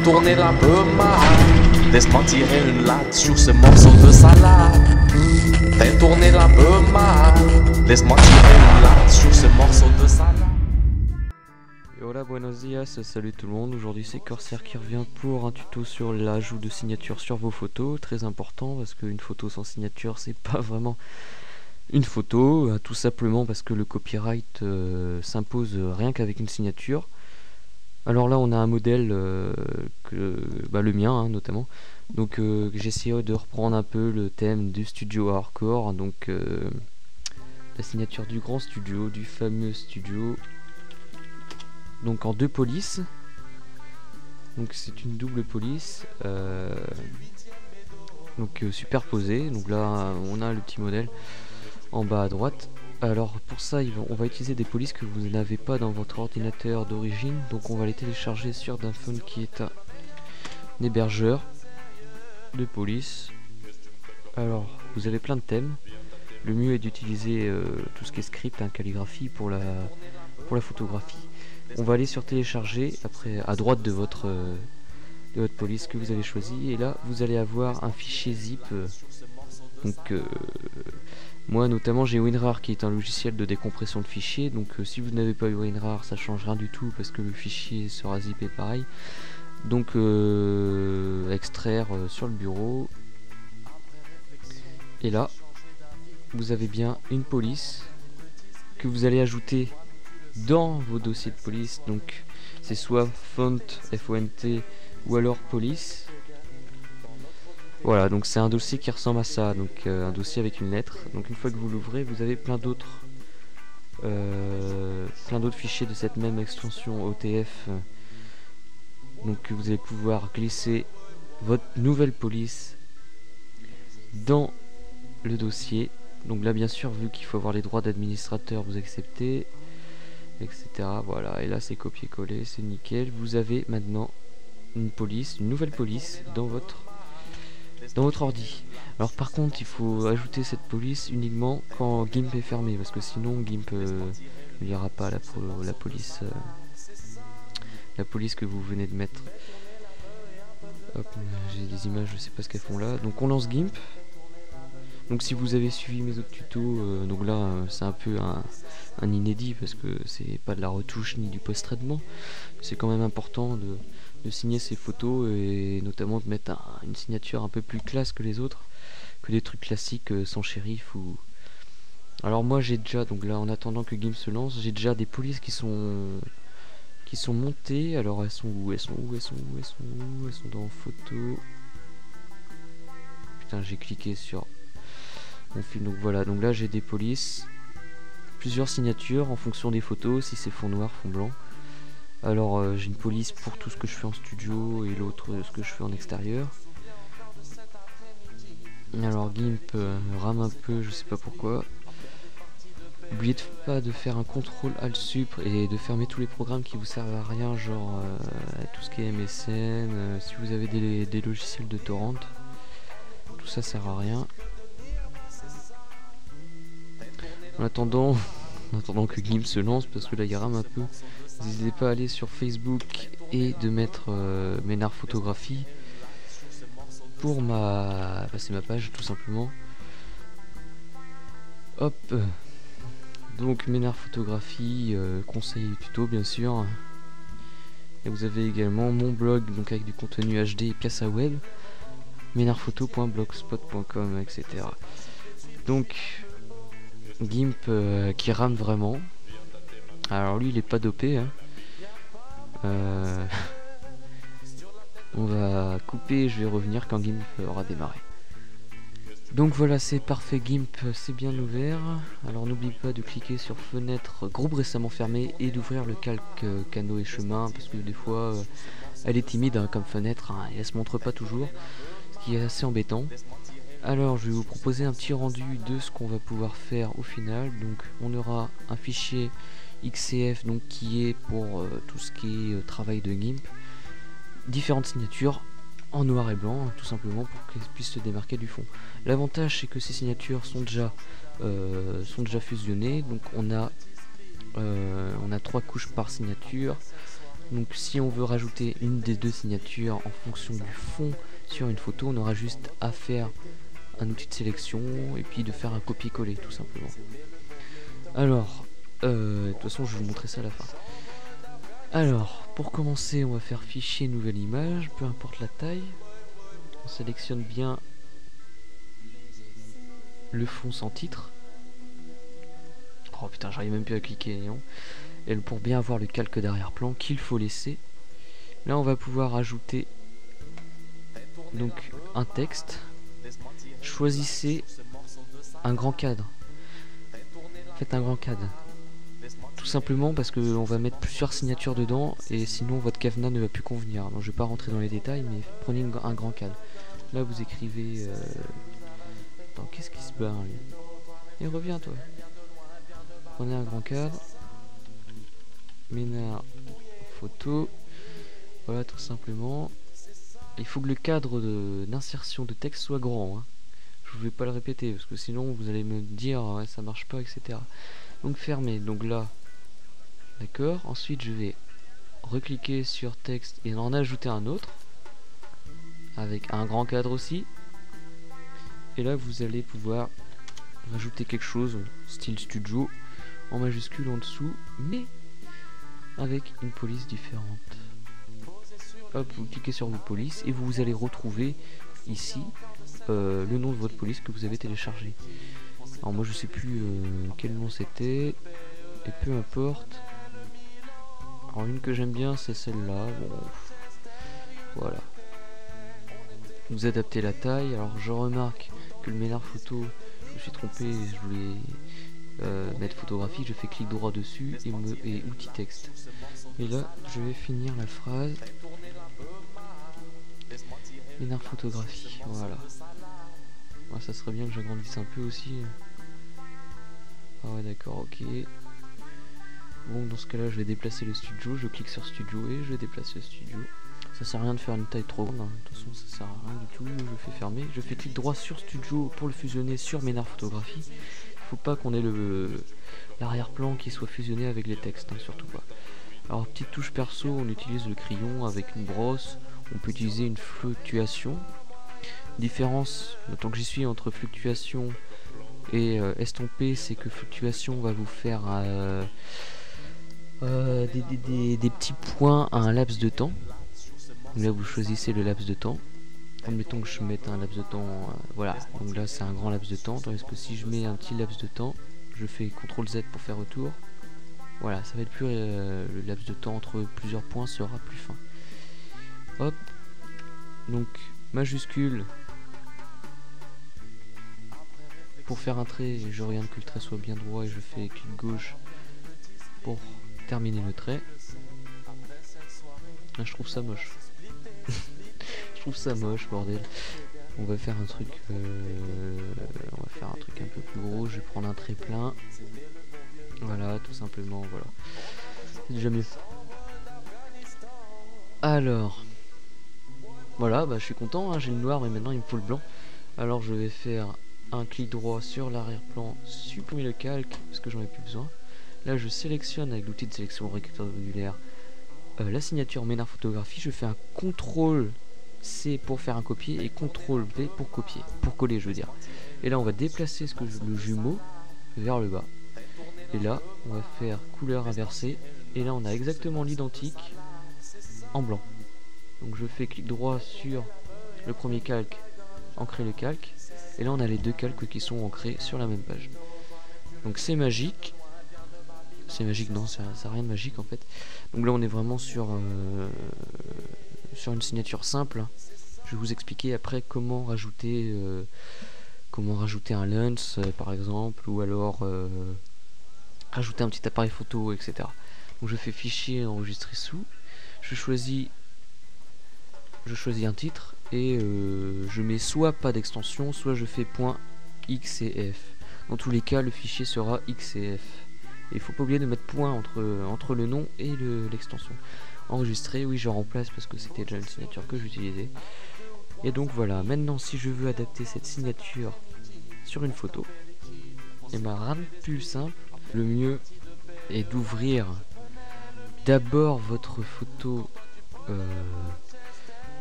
Fais tourner la beurre, laisse-moi tirer une latte sur ce morceau de salade. Fais tourner la beurre, laisse-moi tirer une latte sur ce morceau de salade. Et voilà, buenos dias, salut tout le monde. Aujourd'hui c'est Corsair qui revient pour un tuto sur l'ajout de signature sur vos photos. Très important parce qu'une photo sans signature c'est pas vraiment une photo, tout simplement parce que le copyright s'impose rien qu'avec une signature. Alors là on a un modèle le mien notamment, donc j'ai essayé de reprendre un peu le thème du studio hardcore, donc la signature du grand studio, du fameux studio, donc en deux polices. Donc c'est une double police superposée. Donc là on a le petit modèle en bas à droite. Alors pour ça on va utiliser des polices que vous n'avez pas dans votre ordinateur d'origine, donc on va les télécharger sur d'un phone qui est un hébergeur de police. Alors vous avez plein de thèmes, le mieux est d'utiliser tout ce qui est script, calligraphie pour la photographie. On va aller sur télécharger, après à droite de votre police que vous avez choisi, et là vous allez avoir un fichier zip. Moi notamment j'ai WinRAR qui est un logiciel de décompression de fichiers, donc si vous n'avez pas eu WinRAR ça change rien du tout parce que le fichier sera zippé pareil. Donc extraire sur le bureau, et là vous avez bien une police que vous allez ajouter dans vos dossiers de police. Donc c'est soit font, F-O-N-T, ou alors police. Voilà, donc c'est un dossier qui ressemble à ça, donc un dossier avec une lettre. Donc une fois que vous l'ouvrez, vous avez plein d'autres fichiers de cette même extension OTF. Donc vous allez pouvoir glisser votre nouvelle police dans le dossier. Donc là bien sûr, vu qu'il faut avoir les droits d'administrateur, vous acceptez, etc. Voilà, et là c'est copier-coller, c'est nickel. Vous avez maintenant une nouvelle police dans votre ordi. Alors par contre il faut ajouter cette police uniquement quand GIMP est fermé, parce que sinon GIMP ne lira pas la police que vous venez de mettre. Hop, j'ai des images, je sais pas ce qu'elles font là. Donc on lance GIMP. Donc si vous avez suivi mes autres tutos, donc là c'est un peu un inédit parce que c'est pas de la retouche ni du post-traitement. C'est quand même important de signer ses photos, et notamment de mettre une signature un peu plus classe que les autres, que des trucs classiques sans shérif ou... Alors moi j'ai déjà, donc là en attendant que GIMP se lance, j'ai déjà des polices qui sont montées. Alors elles sont où? Elles sont dans photo. Putain, j'ai cliqué sur mon film. Donc voilà, donc là j'ai des polices, plusieurs signatures en fonction des photos, si c'est fond noir, fond blanc. Alors j'ai une police pour tout ce que je fais en studio et l'autre ce que je fais en extérieur. Alors GIMP rame un peu, je sais pas pourquoi. N'oubliez pas de faire un CTRL ALT SUP et de fermer tous les programmes qui vous servent à rien, genre tout ce qui est MSN, si vous avez des logiciels de torrent, tout ça sert à rien. En attendant que GIMP se lance, parce que là il rame un peu, n'hésitez pas à aller sur Facebook et de mettre Ménard Photographie pour c'est ma page tout simplement. Hop, donc Ménard Photographie, conseils et tutos bien sûr. Et vous avez également mon blog, donc avec du contenu HD et pièces à web, ménardphoto.blogspot.com, etc. Donc GIMP qui rame vraiment. Alors lui il est pas dopé hein. On va couper, je vais revenir quand GIMP aura démarré. Donc voilà, c'est parfait, GIMP c'est bien ouvert. Alors n'oublie pas de cliquer sur fenêtre groupe récemment fermé et d'ouvrir le calque canaux et chemin, parce que des fois elle est timide comme fenêtre et elle se montre pas toujours, ce qui est assez embêtant. Alors je vais vous proposer un petit rendu de ce qu'on va pouvoir faire au final. Donc on aura un fichier XCF donc qui est pour tout ce qui est travail de GIMP, différentes signatures en noir et blanc tout simplement pour qu'elles puissent se démarquer du fond. L'avantage c'est que ces signatures sont déjà fusionnées, donc on a 3 couches par signature, Donc si on veut rajouter une des deux signatures en fonction du fond sur une photo, on aura juste à faire un outil de sélection et puis de faire un copier-coller tout simplement. Alors, de toute façon je vais vous montrer ça à la fin. Alors, pour commencer, on va faire fichier nouvelle image, peu importe la taille. On sélectionne bien le fond sans titre. Oh putain, j'arrive même plus à cliquer, non. Et pour bien avoir le calque d'arrière-plan qu'il faut laisser. Là, on va pouvoir ajouter donc un texte. Choisissez un grand cadre. Faites un grand cadre. Tout simplement parce qu'on va mettre plusieurs signatures dedans et sinon votre cadenas ne va plus convenir. Donc je vais pas rentrer dans les détails, mais prenez un grand cadre. Là vous écrivez... Attends, qu'est-ce qui se barre lui? Et reviens toi. Prenez un grand cadre. Ménard photo. Voilà tout simplement. Il faut que le cadre d'insertion de texte soit grand. Hein. Je ne vais pas le répéter parce que sinon vous allez me dire ouais, ça marche pas, etc. Donc fermé. Donc là, d'accord. Ensuite je vais recliquer sur texte et en ajouter un autre avec un grand cadre aussi. Et là vous allez pouvoir rajouter quelque chose style studio en majuscule en dessous, mais avec une police différente. Hop, vous cliquez sur votre police et vous allez retrouver ici le nom de votre police que vous avez téléchargé. Alors moi je sais plus quel nom c'était, et peu importe. Alors une que j'aime bien c'est celle-là. Bon, voilà. Vous adaptez la taille. Alors je remarque que le Ménard photo, je me suis trompé, je voulais mettre photographie, je fais clic droit dessus et outil texte. Et là je vais finir la phrase Ménard photographie. Voilà. Ouais, ça serait bien que j'agrandisse un peu aussi. Ah ouais d'accord, ok. Bon dans ce cas là je vais déplacer le studio, je clique sur studio et je déplace le studio. Ça sert à rien de faire une taille trop grande, hein. De toute façon ça sert à rien du tout, je fais fermer. Je fais clic droit sur studio pour le fusionner sur Ménard photographie. Il faut pas qu'on ait l'arrière-plan qui soit fusionné avec les textes, hein, surtout pas. Alors petite touche perso, on utilise le crayon avec une brosse, on peut utiliser une fluctuation. Différence, tant que j'y suis, entre fluctuation et estompé, c'est que fluctuation va vous faire des petits points à un laps de temps. Donc là vous choisissez le laps de temps. Admettons que je mette un laps de temps, voilà, donc là c'est un grand laps de temps, tandis que si je mets un petit laps de temps, je fais CTRL Z pour faire retour. Voilà, ça va être plus le laps de temps entre plusieurs points sera plus fin. Hop, donc majuscule. Pour faire un trait, je regarde que le trait soit bien droit et je fais clic gauche pour terminer le trait. Ah, je trouve ça moche. Je trouve ça moche, bordel. On va faire un truc un peu plus gros. Je vais prendre un trait plein. Voilà, tout simplement, voilà. C'est déjà mieux. Alors, voilà, bah je suis content, hein, j'ai le noir, mais maintenant il me faut le blanc. Alors je vais faire un clic droit sur l'arrière-plan, supprimer le calque parce que j'en ai plus besoin. Là je sélectionne avec l'outil de sélection rectangulaire la signature Ménard photographie. Je fais un CTRL C pour faire un copier et CTRL V pour copier, pour coller je veux dire. Et là on va déplacer le jumeau vers le bas. Et là on va faire couleur inversée. Et là on a exactement l'identique en blanc. Donc je fais clic droit sur le premier calque, ancrer le calque. Et là on a les deux calques qui sont ancrés sur la même page. Donc c'est magique. C'est magique, non, ça n'a rien de magique en fait. Donc là on est vraiment sur une signature simple. Je vais vous expliquer après comment rajouter un lens par exemple, ou alors rajouter un petit appareil photo, etc. Donc je fais fichier enregistrer sous. Je choisis un titre et je mets soit pas d'extension, soit je fais .xcf. Dans tous les cas le fichier sera xcf. Il faut pas oublier de mettre point entre le nom et l'extension. Enregistrer, oui je remplace parce que c'était déjà une signature que j'utilisais. Et donc voilà, maintenant si je veux adapter cette signature sur une photo, et ma rame plus simple, le mieux est d'ouvrir d'abord votre photo.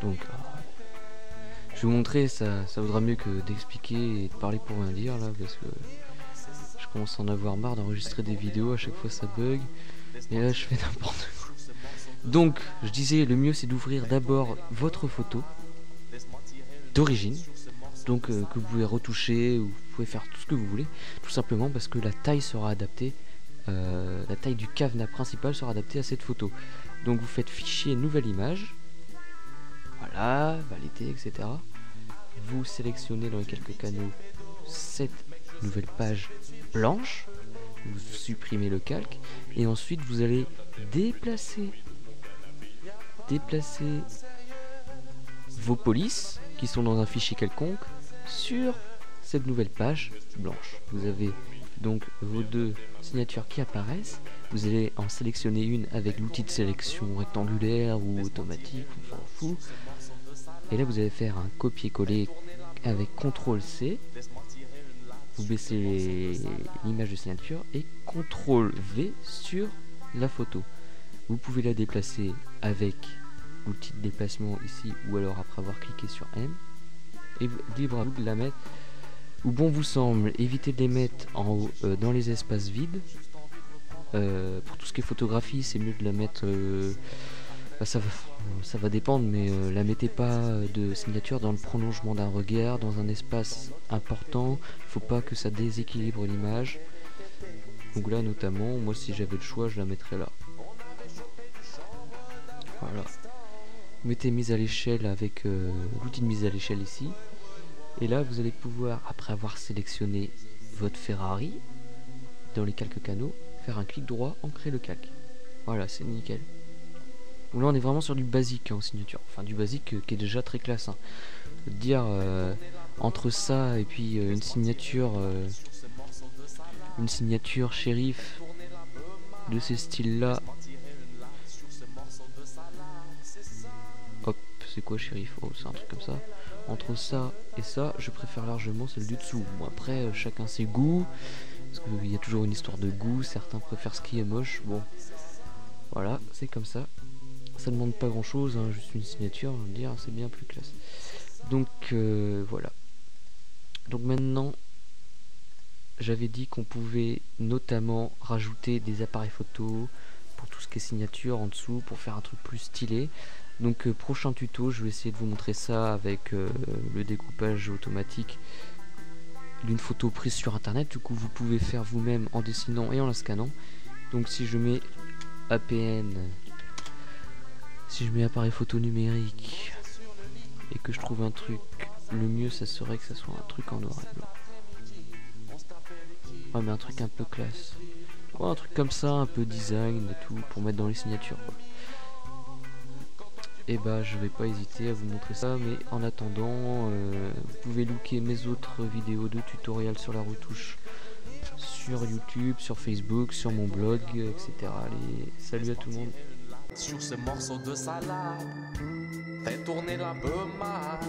Donc, je vais vous montrer, ça vaudra mieux que d'expliquer et de parler pour rien dire là, parce que je commence à en avoir marre d'enregistrer des vidéos, à chaque fois ça bug, et là je fais n'importe quoi. Donc, je disais, le mieux c'est d'ouvrir d'abord votre photo d'origine, donc que vous pouvez retoucher, ou vous pouvez faire tout ce que vous voulez, tout simplement parce que la taille sera adaptée, la taille du cadenas principal sera adaptée à cette photo. Donc vous faites fichier nouvelle image, voilà, valider, etc. Vous sélectionnez dans les quelques canaux cette nouvelle page blanche, vous supprimez le calque, et ensuite vous allez déplacer vos polices qui sont dans un fichier quelconque sur cette nouvelle page blanche. Vous avez donc vos deux signatures qui apparaissent. Vous allez en sélectionner une avec l'outil de sélection rectangulaire ou automatique, on s'en fout. Et là vous allez faire un copier-coller avec CTRL-C. Vous baissez l'image de signature et CTRL-V sur la photo. Vous pouvez la déplacer avec l'outil de déplacement ici, ou alors après avoir cliqué sur M, et libre à vous de la mettre où bon vous semble. Évitez de les mettre en haut dans les espaces vides. Pour tout ce qui est photographie, c'est mieux de la mettre ça va dépendre, mais la mettez pas de signature dans le prolongement d'un regard, dans un espace important. Faut pas que ça déséquilibre l'image. Donc là notamment, moi si j'avais le choix, je la mettrais là. Voilà. Vous mettez mise à l'échelle avec l'outil de mise à l'échelle ici. Et là vous allez pouvoir, après avoir sélectionné votre Ferrari dans les quelques canaux, faire un clic droit, ancrer le calque. Voilà, c'est nickel. Donc là on est vraiment sur du basique en signature. Enfin du basique qui est déjà très classe. Hein. Dire entre ça et puis une signature shérif de ce style là. Hop, c'est quoi shérif? Oh, c'est un truc comme ça. Entre ça et ça, je préfère largement celle du dessous. Bon, après, chacun ses goûts, parce qu'il y a toujours une histoire de goût. Certains préfèrent ce qui est moche. Bon, voilà, c'est comme ça. Ça demande pas grand chose, hein, juste une signature, je veux dire, c'est bien plus classe. Donc, voilà. Donc maintenant, j'avais dit qu'on pouvait notamment rajouter des appareils photo pour tout ce qui est signature en dessous, pour faire un truc plus stylé. Donc prochain tuto, je vais essayer de vous montrer ça avec le découpage automatique d'une photo prise sur internet. Du coup vous pouvez faire vous-même en dessinant et en la scannant. Donc si je mets APN, si je mets appareil photo numérique et que je trouve un truc, le mieux ça serait que ça soit un truc en noir et blanc. Ouais, mais un truc un peu classe. Ouais, un truc comme ça, un peu design et tout, pour mettre dans les signatures quoi. Et bah je vais pas hésiter à vous montrer ça, mais en attendant vous pouvez looker mes autres vidéos de tutoriels sur la retouche sur YouTube, sur Facebook, sur mon blog, etc. Allez, salut à tout le monde. Sur ce morceau de salade, fais tourner la bema,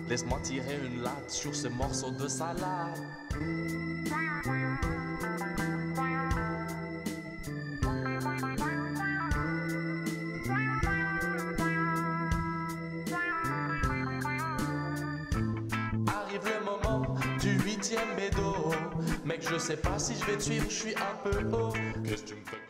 laisse-moi tirer une latte sur ce morceau de salade. Du 8e bédo, mec je sais pas si je vais te suivre, je suis un peu haut. Qu'est-ce que tu me fais?